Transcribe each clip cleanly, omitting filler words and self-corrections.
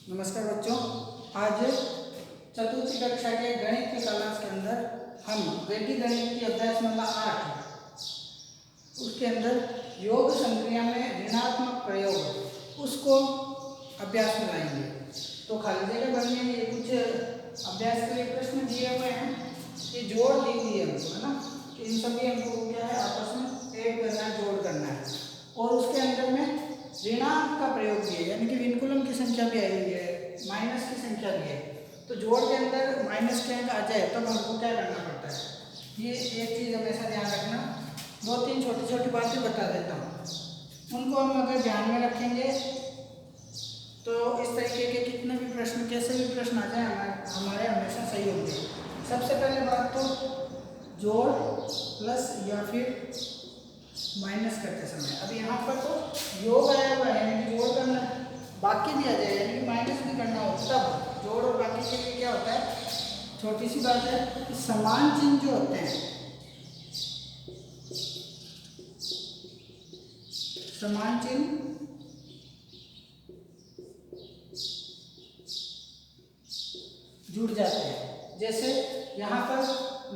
नमस्कार बच्चों। आज चतुर्थी कक्षा के गणित की क्लास के अंदर हम वैदिक गणित की अभ्यास नंबर 8 उसके अंदर योग संक्रिया में ऋणात्मक प्रयोग उसको अभ्यास में लाएंगे। तो खाली जगह भरने में ये कुछ अभ्यास के लिए प्रश्न दिए हुए हैं, ये जोड़ दी हुई है हमको, है ना। कि इन सभी हमको क्या है आपस में ऐड करना है, जोड़ करना है। और उसके अंदर में ऋणांक का प्रयोग भी है, यानी कि विनकुलम की संख्या भी आई हुई है, माइनस की संख्या भी है। तो जोड़ के अंदर माइनस के अंक आ जाए तब हमको क्या करना पड़ता है, ये एक चीज़ हमेशा ध्यान रखना। दो तीन छोटी छोटी बातें बता देता हूँ, उनको हम अगर ध्यान में रखेंगे तो इस तरीके के कितने भी प्रश्न, कैसे भी प्रश्न आ जाए हमारे हमेशा सही होंगे। सबसे पहले बात तो जोड़ प्लस या फिर माइनस करते समय, अब यहाँ पर तो योग आया हुआ है यानी कि जोड़ करना, बाकी भी आ जाए यानी कि माइनस भी करना हो, तब जोड़ और बाकी के लिए क्या होता है, छोटी सी बात है कि समान चिन्ह जो होते हैं, समान चिन्ह जुड़ जाते हैं। जैसे यहाँ पर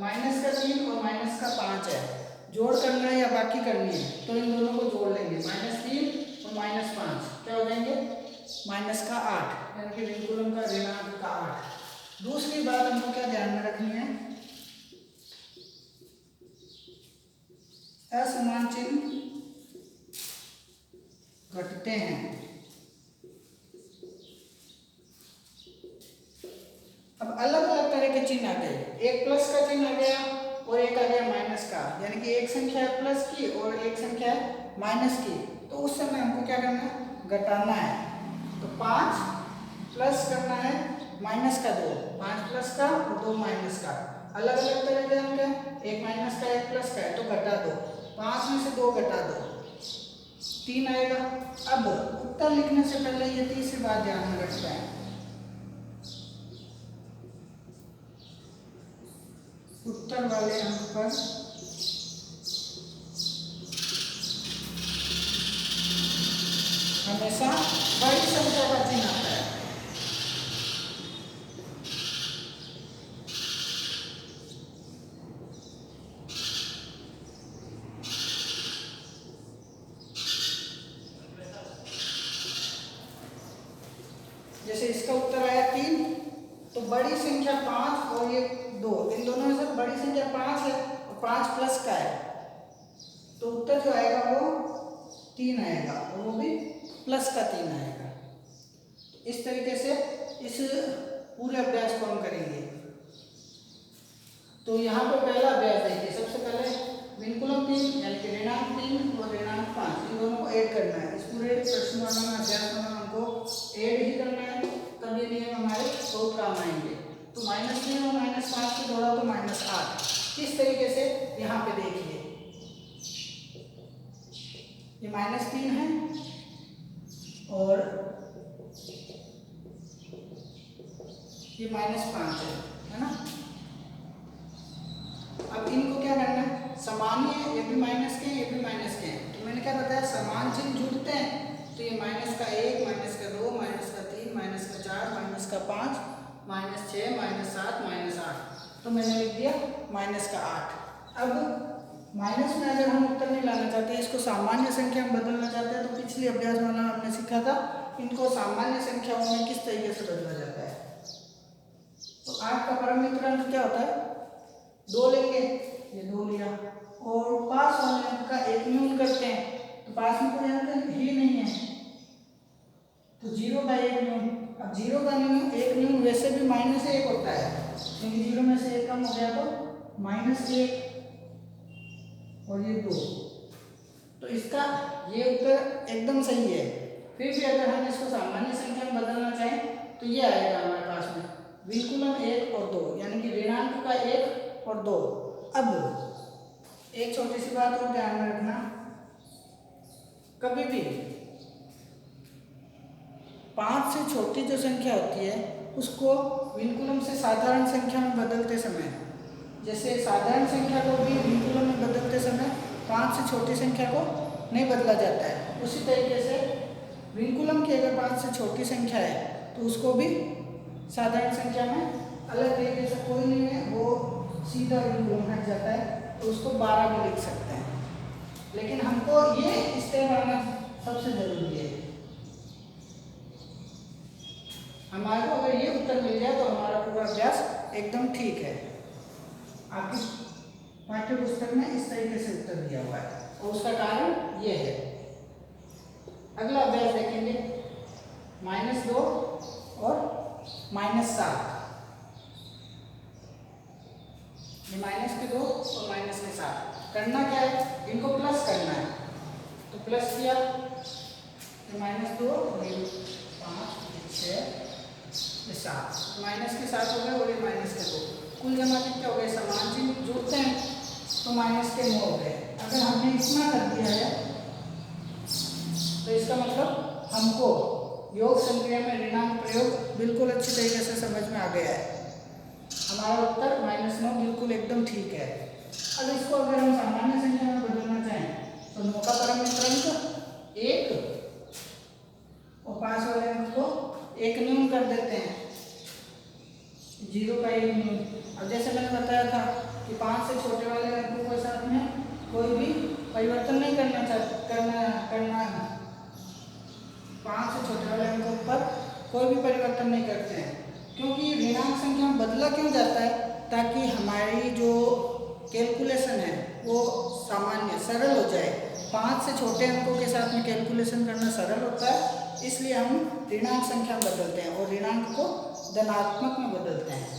माइनस का 3 और माइनस का 5 है, जोड़ करना है या बाकी करनी है तो इन दोनों को जोड़ लेंगे। -3 और -5 क्या हो जाएंगे, -8, यानी कि विनकुलम का ऋणांक का 8। दूसरी बात हमको क्या ध्यान में रखनी है, असमान चिन्ह घटते हैं। अब अलग अलग तरह के चिन्ह आ गए, एक प्लस का चिन्ह आ गया और एक आ गया माइनस का, यानी कि एक संख्या है प्लस की और एक संख्या है माइनस की। तो उस समय हमको क्या करना है, घटाना है। तो 5 प्लस करना है माइनस का 2, 5 प्लस का और 2 माइनस का, अलग अलग तरह के अंक हैं, एक माइनस का एक प्लस का है तो घटा दो, 5 में से 2 घटा दो, 3 आएगा। अब उत्तर लिखने से पहले ये तीसरी बात ध्यान में रखना है, उत्तर वाले अंक पर हमेशा बड़ी संख्या का चिन्ह आता है। जैसे इसका उत्तर आया 3, तो बड़ी संख्या 5 और ये 2, इन दोनों में से बड़ी संख्या 5 है और 5 प्लस का है, तो उत्तर जो आएगा वो 3 आएगा और वो भी प्लस का 3 आएगा। इस तरीके से इस पूरे अभ्यास को हम करेंगे। तो यहाँ पे पहला अभ्यास देखिए, सबसे पहले विनकुलम 3 यानी कि ऋणांक 3 और ऋणांक 5 इन दोनों को ऐड करना है। इस पूरे प्रश्न में अभ्यास में हमको ऐड ही करना है, तब ये नियम हमारे बहुत काम आएंगे। तो -3 और -5 से जोड़ा तो -8। इस तरीके से यहाँ पे देखिए, ये -3 है और ये -5 है ना। अब इनको क्या करना है, समान ही है, ये भी माइनस के ये भी माइनस के हैं। तो मैंने क्या बताया, समान चिन्ह जुड़ते हैं तो ये -1, -2, -3, -4, -5, -6, -7, -8, तो मैंने लिख दिया -8। अब माइनस में अगर हम उत्तर नहीं लाना चाहते, इसको सामान्य संख्या में बदलना चाहते हैं, तो पिछले अभ्यास में हमने सीखा था इनको सामान्य संख्याओं में किस तरीके से बदला जाता है। तो 8 का परम अंक क्या होता है, 2 लेंगे, ये 2 लिया, और पास वाले अंक का एक न्यून करते हैं, तो पास में कोई अंक ही नहीं है तो 0 का एक न्यून। अब 0 का न्यून, एक न्यून वैसे भी -1 होता है, क्योंकि 0 में से 1 कम हो गया तो -1 और ये 2, तो इसका ये उत्तर एकदम सही है। फिर भी अगर हम इसको सामान्य संख्या में बदलना चाहें तो ये आएगा हमारे पास में विनकुलम 1 और 2, यानी कि ऋणांक का 1 और 2। अब एक छोटी सी बात और ध्यान में रखना, कभी भी 5 से छोटी जो संख्या होती है उसको विनकुलम से साधारण संख्या में बदलते समय, जैसे साधारण संख्या को भी विनकुलम में बदलते समय 5 से छोटी संख्या को नहीं बदला जाता है, उसी तरीके से विनकुलम की अगर 5 से छोटी संख्या है तो उसको भी साधारण संख्या में अलग तरीके से कोई नहीं है, वो सीधा विनकुलम हट जाता है, तो उसको 12 भी लिख सकते हैं। लेकिन हमको ये स्टेप आना सबसे जरूरी है। हमारे को अगर ये उत्तर मिल जाए तो हमारा पूरा अभ्यास एकदम ठीक है। आपकी पाठ्य पुस्तक में इस तरीके से उत्तर दिया हुआ है और उसका कारण ये है। अगला अभ्यास देखेंगे -2 और -7। ये -2 और -7 करना क्या है, इनको प्लस करना है। तो प्लस किया तो -2 और ये 5 6 7 -7 हो गए और ये -2 कुल जमा कितने हो गए, समान चिन्ह जोड़ते हैं तो -9 हो गए। अगर हमने इतना कर दिया है तो इसका मतलब हमको योग संक्रिया में ऋणांक प्रयोग बिल्कुल अच्छी तरीके से समझ में आ गया है। हमारा उत्तर -9 बिल्कुल एकदम ठीक है। अब इसको अगर हम सामान्य संख्या में बदलना चाहें तो 9 का परम मित्रांक 1 और 5 वाले अंक को 1 न्यून कर देते हैं, 0 का 1 न्यून। अब जैसे मैंने बताया था कि 5 से छोटे वाले अंकों के साथ में कोई भी परिवर्तन नहीं करना है। 5 से छोटे वाले अंकों पर कोई भी परिवर्तन नहीं करते हैं, क्योंकि ऋणांक संख्या में बदला क्यों जाता है, ताकि हमारी जो कैलकुलेशन है वो सामान्य सरल हो जाए। 5 से छोटे अंकों के साथ में कैलकुलेशन करना सरल होता है, इसलिए हम ऋणांक संख्या में बदलते हैं और ऋणांक को धनात्मक में बदलते हैं।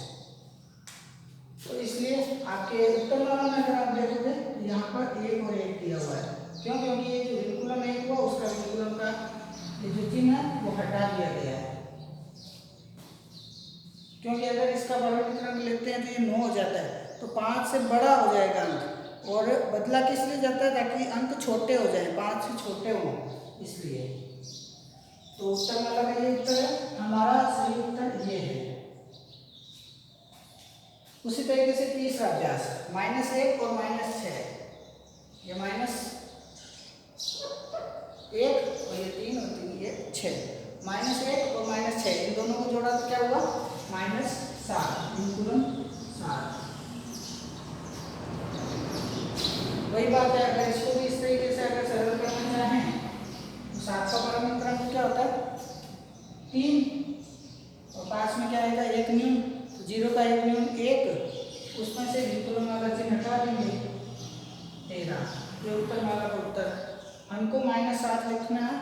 तो इसलिए आपके उत्तरमाला में अगर आप देखोगे तो यहाँ पर 1 और 1 दिया हुआ है। क्यों? क्योंकि ये जो विनकुलम 1 हुआ उसका विनकुलम का ये जो चिन्ह है वो हटा दिया गया है। क्योंकि अगर इसका बड़ा मित्रांक लेते हैं तो ये 9 हो जाता है, तो 5 से बड़ा हो जाएगा अंक। और बदला किस लिए जाता है, ताकि अंक छोटे हो जाए, 5 से छोटे हों, इसलिए। तो उत्तरमाला का ये उत्तर है, हमारा सही उत्तर ये है। उसी तरीके से तीसरा अभ्यास -1 और -6। ये -1 और ये 3 और 3 ये 6। -1 और -6 इन दोनों को जोड़ा तो क्या हुआ, -7 विनकुलम 7। वही बात है, अगर इसको भी इस तरीके से अगर सरल करना चाहें तो 7 का परम मित्रांक क्या होता है 3 और 5 में क्या आएगा 1 न्यून, तो 0 का 1 न्यून 1, उसमें से विनकुलम वाला चिन्ह हटा देंगे 13। ये उत्तरमाला का उत्तर। हमको -7 लिखना है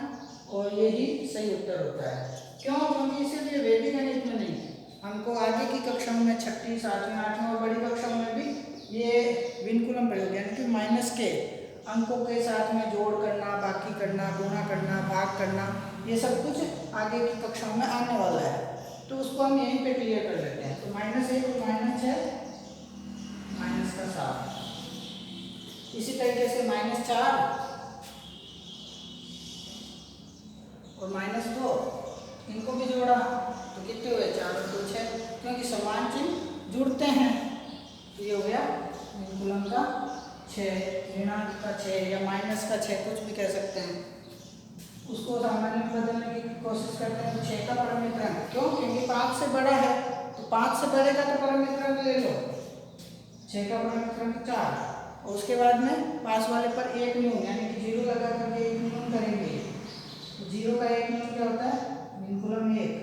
और यही सही उत्तर होता है। क्यों? क्योंकि सिर्फ ये वैदिक गणित में नहीं, हमको आगे की कक्षाओं में 6वीं 7वीं 8वीं और बड़ी कक्षाओं में भी ये विनकुलम प्रयोग यानी कि माइनस के अंकों के साथ में जोड़ करना, बाकी करना, गुणा करना, भाग करना, ये सब कुछ आगे की कक्षाओं में आने वाला है। तो उसको हम यहीं पे क्लियर कर लेते हैं। तो -1 और -6 -7। इसी तरीके से -4 और -2 इनको भी जोड़ा तो कितने हुए 4 और 2 6, क्योंकि समान चिन्ह जुड़ते हैं। तो ये हो गया विनकुलम का 6, ऋणांक का 6 या माइनस का 6 कुछ भी कह सकते हैं। उसको सामान्य में बदलने की कोशिश करते हैं तो 6 का परम मित्रांक। क्यों? क्योंकि 5 से बड़ा है, तो 5 से बड़े का तो परम मित्रांक ले लो, 6 का परम मित्रांक 4 और उसके बाद में पास वाले पर 1 न्यून यानी कि 0 लगा करके 1 न्यून करेंगे। तो 0 का 1 न्यून क्या होता है विनकुलम 1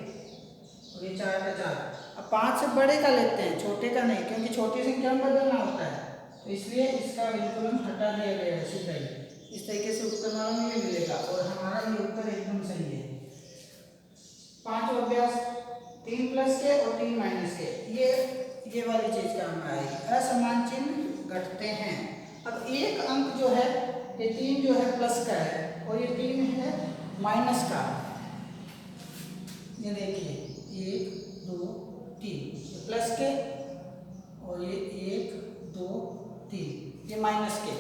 और ये 4 का 4। अब 5 से बड़े का लेते हैं, छोटे का नहीं, क्योंकि छोटी संख्या में बदलना होता है, तो इसलिए इसका विनकुलम हटा दिया गया है सीधा ही। इस तरीके से उत्तरमाला में ये मिलेगा और हमारा ये उत्तर एकदम सही है। 5वां अभ्यास 3 प्लस के और 3 माइनस के, ये वाली चीज काम में आएगी। असमान चिन्ह घटते हैं। अब एक अंक जो है ये 3 जो है प्लस का है और ये 3 है माइनस का। ये देखिए 1 2 3 प्लस के और ये 1 2 3 ये माइनस के।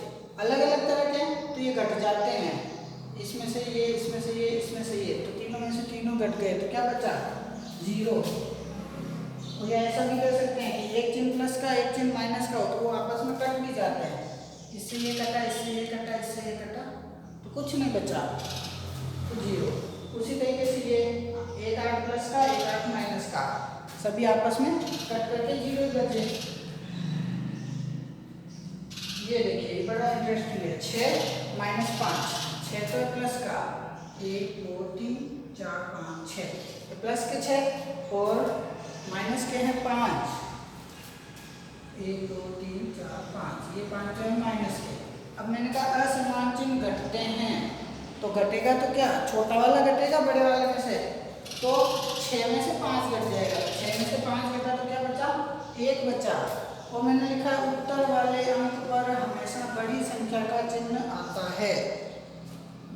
अलग अलग तरह के तो ये घट जाते हैं, इसमें से ये, इसमें से ये, इसमें से ये, तो तीनों में से तीनों घट गए तो क्या बचा 0। तो ये ऐसा भी कर सकते हैं कि एक चिन्ह प्लस का एक चिन्ह माइनस का हो तो वो आपस में कट भी जाते हैं। इससे ये कटा, इससे ये कटा, इससे ये कटा, तो कुछ नहीं बचा तो 0। उसी तरीके से ये एक 8 प्लस का एक सभी आपस में कट करके 0 बचे। ये देखिए बड़ा इंटरेस्टिंग है, 6 माइनस 5, 6 तो प्लस का 1 2 3 4 5 6, तो प्लस के 6 और माइनस के हैं 5, 1 2 3 4 5, ये 5 जो है माइनस के। अब मैंने कहा असमान चिन्ह घटते हैं, तो घटेगा तो क्या, छोटा वाला घटेगा बड़े वाले में से, तो 6 में से 5 घट जाएगा, 6 में से 5 घटा तो क्या बचा, 1 बचा। और मैंने लिखा उत्तर वाले अंक पर हमेशा बड़ी संख्या का चिन्ह आता है।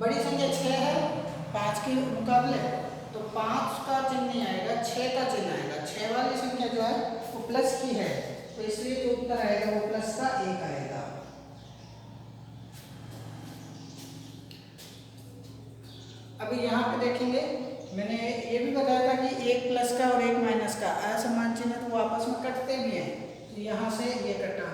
बड़ी संख्या 6 है 5 के मुकाबले, तो 5 का चिन्ह नहीं आएगा, 6 का चिन्ह आएगा। 6 वाली संख्या जो है वो प्लस की है, तो इसलिए जो उत्तर आएगा वो प्लस का 1 आएगा। अभी यहाँ पे देखेंगे, मैंने ये भी बताया था कि 1 प्लस का और 1 माइनस का असमान चिन्ह तो वो आपस में कटते भी हैं, तो यहाँ से ये कटा,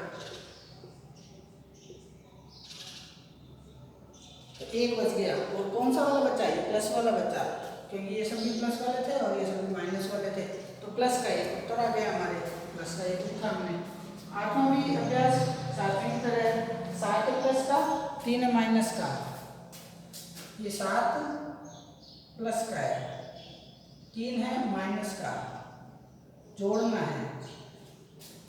तो 1 बच गया। और कौन सा वाला बचा, ये प्लस वाला बचा, क्योंकि ये सभी प्लस वाले थे और ये सभी माइनस वाले थे, तो प्लस का 1 उत्तर आ गया हमारे, प्लस का 1 लिखा हमने। 8वां भी अभ्यास 7वीं की तरह है, 7 प्लस का 3 माइनस का, ये 7 प्लस का है, 3 है माइनस का, जोड़ना है।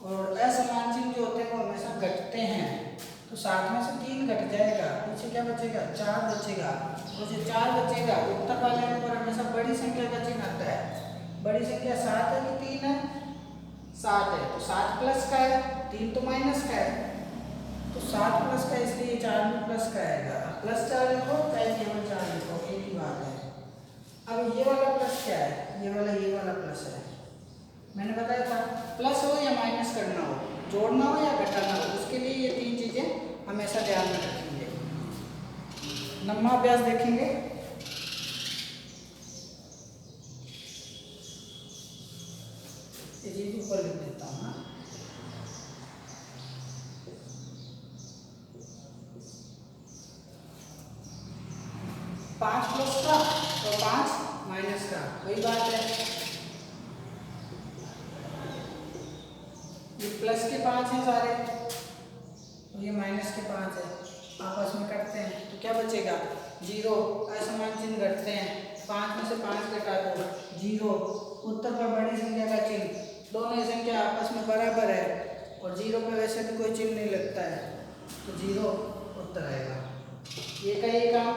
और असमान चिन्ह जो होते हैं वो हमेशा घटते हैं, तो 7 में से 3 घट जाएगा, पीछे क्या बचेगा, 4 बचेगा। और जो 4 बचेगा उत्तर वाले पर हमेशा बड़ी संख्या का चिन्ह आता है। बड़ी संख्या 7 है कि 3 है, 7 है, तो 7 प्लस का है, 3 तो माइनस का है, तो 7 प्लस का, इसलिए 4 भी प्लस का आएगा। प्लस 4 लिखो चाहे केवल 4 लिखो, एक ही बात है। अब ये वाला प्लस क्या है, ये वाला प्लस है। मैंने बताया था प्लस हो या माइनस करना हो, जोड़ना हो या घटाना हो, उसके लिए ये 3 चीजें हमेशा ध्यान में रखेंगे। 9वां अभ्यास देखेंगे, ये चीज ऊपर लिख देता हूँ। 5 प्लस का और 5 माइनस का, वही बात है। ये प्लस के 5 हैं सारे, और ये माइनस के 5 है, आपस में कटते हैं, तो क्या बचेगा, 0। असमान चिन्ह घटते हैं, 5 में से 5 घटा दो 0, उत्तर पर बड़ी संख्या का चिन्ह, दोनों ही संख्या आपस में बराबर है, और 0 पे वैसे भी कोई चिन्ह नहीं लगता है, तो 0 उत्तर आएगा। ये का ये काम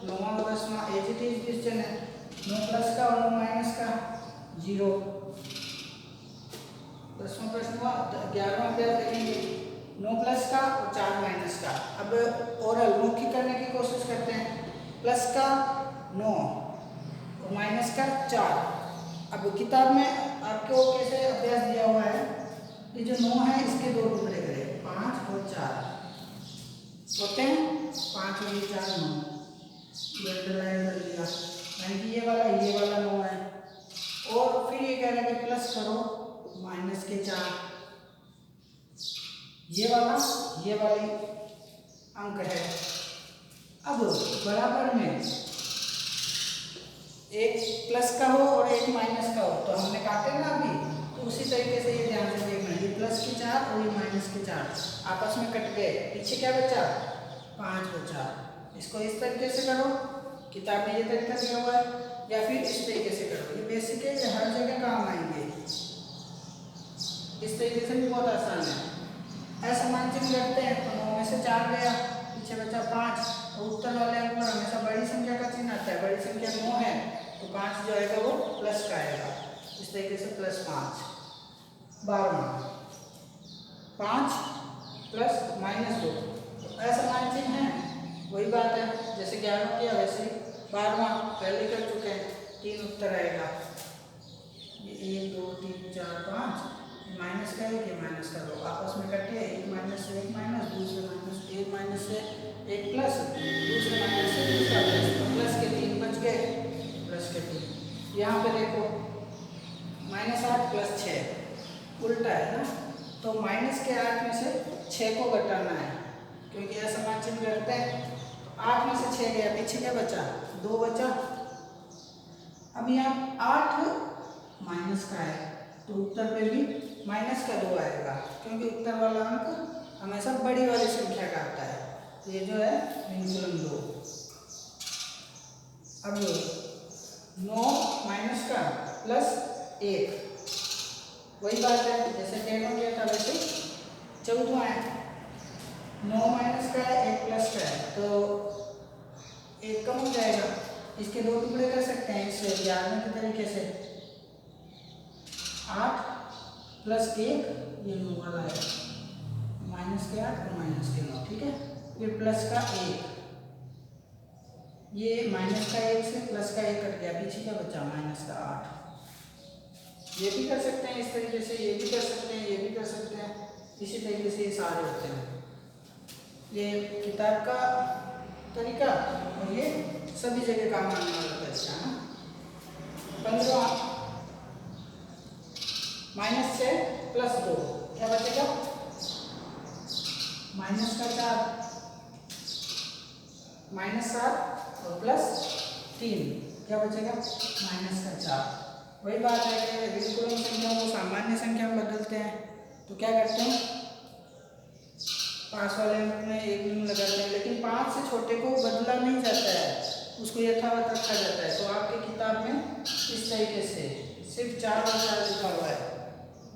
9वां और 10वां एज इट इज क्वेश्चन है, 9 प्लस का और 9 माइनस का 0। 10वां प्रश्न हुआ। 11वां अभ्यास देखेंगे, 9 प्लस का और 4 माइनस का। अब ओरल मौखिक करने की कोशिश करते हैं। प्लस का 9 और माइनस का 4। अब किताब में आपको कैसे अभ्यास दिया हुआ है, ये जो 9 है इसके 2 टुकड़े करें, 5 और 4 होते हैं, 5 और 4 9, अंडरलाइन कर दिया, यानी कि ये वाला 9 है। और फिर ये कह रहा है कि प्लस करो माइनस के 4, ये वाली अंक है। अब बराबर में एक प्लस का हो और एक माइनस का हो, तो हमने काटे ना अभी, तो उसी तरीके से ये ध्यान से देखना, ये प्लस के 4 और ये माइनस के 4 आपस में कट गए, पीछे क्या बचा, 5 बचा। इसको इस तरीके से करो, किताब में ये तरीका दिया हुआ है, या फिर इस तरीके से करो, ये बेसिक है, ये हर जगह काम आएंगे। इस तरीके से भी बहुत आसान है। असमान चिन्ह रखते हैं, तो 9 में से 4 गया, पीछे बचा 5, और उत्तर वाले अंक पर हमेशा बड़ी संख्या का चिन्ह आता है। बड़ी संख्या 9 है, तो 5 जो आएगा वो प्लस का आएगा, इस तरीके से +5। 12वां 5 प्लस -2, तो असमान चिन्ह है, वही बात है, जैसे 11वां किया वैसे 12वां पहले कर चुके हैं, 3 उत्तर आएगा। ये 1 2 3 4 5, माइनस का 1, ये माइनस का 2, आपस में कटे, 1 माइनस से 1 माइनस, दूसरे माइनस, 1 माइनस से 1 प्लस, दूसरे माइनस से दूसरा प्लस, तो प्लस के 3 बच गए, प्लस के 3। यहाँ पे देखो -8 प्लस 6 उल्टा है ना, तो माइनस के 8 में से 6 को घटाना है, क्योंकि असमान चिन्ह करते हैं, तो 8 में से 6 गया, पीछे क्या बचा, 2 बचा। अब यहाँ 8 माइनस का है, तो उत्तर पे भी माइनस का 2 आएगा, क्योंकि उत्तर वाला अंक हमेशा बड़ी वाली संख्या का आता है। ये जो है विंकुलम 2। अब 9 माइनस का प्लस 1, वही बात है जैसे 10 किया था वैसे 14वां है। 9 माइनस का है, 1 प्लस का है, तो 1 कम हो जाएगा। इसके 2 टुकड़े कर सकते हैं इससे 11वें के तरीके से। 8 प्लस 1 ये 9 वाला है, माइनस के 8 और माइनस के 9, ठीक है। फिर प्लस का 1, ये माइनस का 1 से प्लस का 1 कट गया, पीछे क्या बचा माइनस का 8। ये भी कर सकते हैं इस तरीके से, ये भी कर सकते हैं, ये भी कर सकते हैं, इसी तरीके से ये सारे होते हैं। ये किताब का तरीका और ये सभी जगह काम आने वाला तरीका है। 15 माइनस 6 प्लस 2 क्या बचेगा, माइनस का 4, माइनस 7 और प्लस 3 क्या बचेगा, माइनस का 4। वही बात है कि विंकुलम संख्याओं को सामान्य संख्या में बदलते हैं तो क्या करते हैं, पास वाले अंक में 1 न्यून लगाते हैं, लेकिन 5 से छोटे को बदला नहीं जाता है, उसको यथावत रखा जाता है। तो आपकी किताब में इस तरीके से सिर्फ 4 और 4 लिखा हुआ है,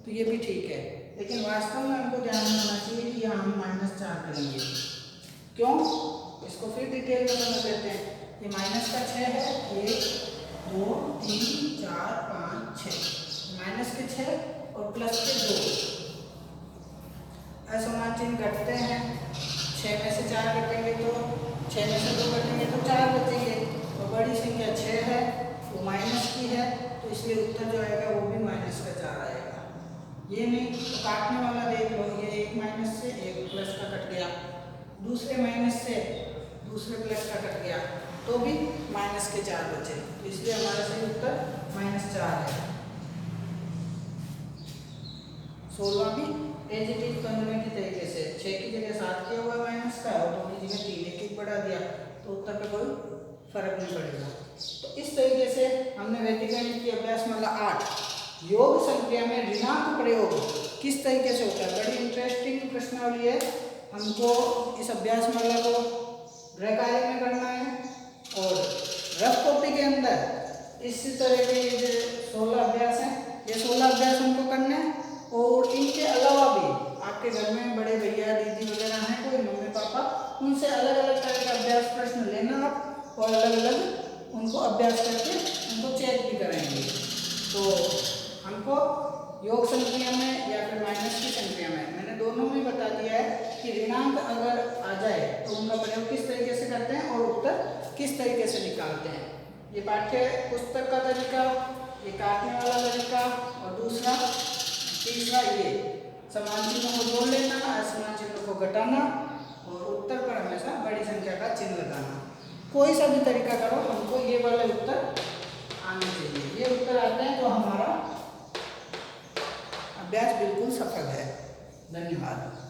तो ये भी ठीक है, लेकिन वास्तव में हमको ध्यान में होना चाहिए कि यहाँ हम -4 करेंगे। क्यों, इसको फिर डिटेल में समझ लेते हैं। ये माइनस का 6 है, 1 2 3 4 5 6, माइनस के 6 और प्लस के 2, असमान चिन्ह घटते हैं। 6 में से 4 कटेंगे तो 6 में से 2 कटेंगे तो 4 बचेंगे, और बड़ी संख्या 6 है, वो माइनस की है, तो इसलिए उत्तर जो आएगा वो भी माइनस का 4 आएगा। ये नहीं तो काटने वाला देख लो, ये 1 माइनस से 1 प्लस का कट गया, दूसरे माइनस से दूसरे प्लस का कट गया, तो भी माइनस के 4 बचे, तो इसलिए हमारा सही उत्तर -4 है। 16वां भी एज इट इज 15वें के तरीके से 6 की जगह 7 किया हुआ माइनस का, और 2 की जगह 3 1 बढ़ा दिया, तो उत्तर पे कोई फर्क नहीं पड़ेगा। तो इस तरीके से हमने वैदिक गणित की अभ्यास माला 8 योग संख्या में ऋणांक प्रयोग किस तरीके से होता है, बड़ी इंटरेस्टिंग प्रश्नावली है। हमको इस अभ्यास माला को गृह कार्य में करना है, और रफ कॉपी के अंदर इस तरह के ये 16 अभ्यास हैं, ये 16 अभ्यास हमको करने हैं। और इनके अलावा भी आपके घर में बड़े भैया दीदी वगैरह हैं, कोई मम्मी पापा, उनसे अलग अलग तरह का अभ्यास प्रश्न लेना आप, और अलग अलग उनको अभ्यास करके उनको चेक भी कराएंगे। तो हमको योग संख्या में या फिर माइनस की संख्या में, मैंने दोनों में बता दिया है कि ऋणांक अगर आ जाए तो उनका प्रयोग किस तरीके से करते हैं और उत्तर किस तरीके से निकालते हैं। ये पाठ्य पुस्तक का तरीका, ये काटने वाला तरीका, और दूसरा तीसरा ये समान चिन्हों को जोड़ लेना, असमान चिन्हों को घटाना, और उत्तर पर हमेशा बड़ी संख्या का चिन्ह लगाना। कोई सा भी तरीका करो, हमको ये वाले उत्तर आने चाहिए। ये उत्तर आते हैं तो हमारा अभ्यास बिल्कुल सफल है। धन्यवाद।